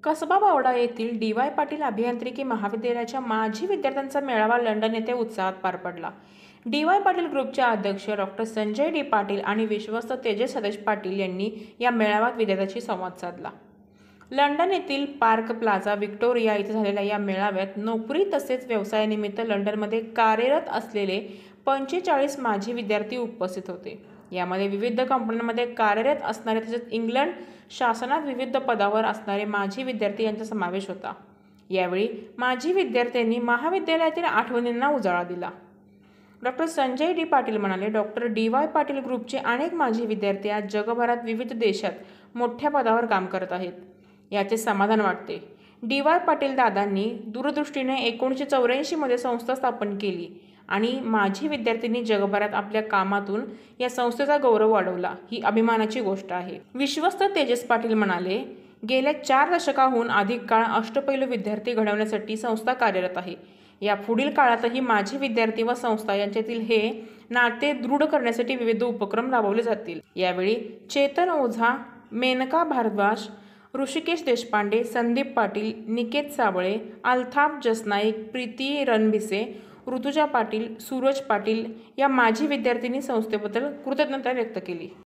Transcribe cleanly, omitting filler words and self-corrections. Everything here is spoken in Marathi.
कसबा बावडा येथील डी.वाय. पाटील अभियांत्रिकी महाविद्यालयाच्या माजी विद्यार्थ्यांचा मेळावा लंडन येथे उत्साहात पार पडला. डी.वाय. पाटील ग्रुपचे अध्यक्ष डॉ. संजय डी. पाटील आणि विश्वस्त तेजस सतेज पाटील यांनी या मेळाव्यात विद्यार्थ्यांशी संवाद साधला. लंडन येथील पार्क प्लाझा व्हिक्टोरिया येथे झालेल्या या मेळाव्यात नोकरी तसेच व्यवसायानिमित्त लंडनमध्ये कार्यरत असलेले 45 माजी विद्यार्थी उपस्थित होते. यामध्ये विविध कंपन्यांमध्ये कार्यरत असणारे तसेच इंग्लंड शासनात विविध पदावर असणारे माजी विद्यार्थी यांचा समावेश होता. यावेळी माजी विद्यार्थ्यांनी महाविद्यालयातील आठवणींना उजाळा दिला. डॉ. संजय डी. पाटील म्हणाले, डॉ. डी.वाय. पाटील ग्रुपचे अनेक माजी विद्यार्थी आज जगभरात विविध देशात मोठ्या पदावर काम करत आहेत. याचे समाधान वाटते. डी.वाय. पाटील दादांनी दूरदृष्टीने 1984 मध्ये संस्था स्थापन केली आणि माजी विद्यार्थ्यांनी जगभरात आपल्या कामातून या संस्थेचा गौरव वाढवला, ही अभिमानाची गोष्ट आहे. विश्वस्त तेजस पाटील म्हणाले, गेल्या 4 दशकाहून अधिक काळ अष्टपैलू विद्यार्थी घडवण्यासाठी संस्था कार्यरत आहे. या पुढील काळातही माजी विद्यार्थी व संस्था यांच्यातील हे नाते दृढ करण्यासाठी विविध उपक्रम राबवले जातील. यावेळी चेतन ओझा, मेनका भारद्वाज, ऋषिकेश देशपांडे, संदीप पाटील, निकेत साबळे, अल्ताफ जसनाईक, प्रीती रणभिसे, ऋतुजा पाटील, सूरज पाटील या माजी विद्यार्थ्यांनी संस्थेबद्दल कृतज्ञता व्यक्त केली.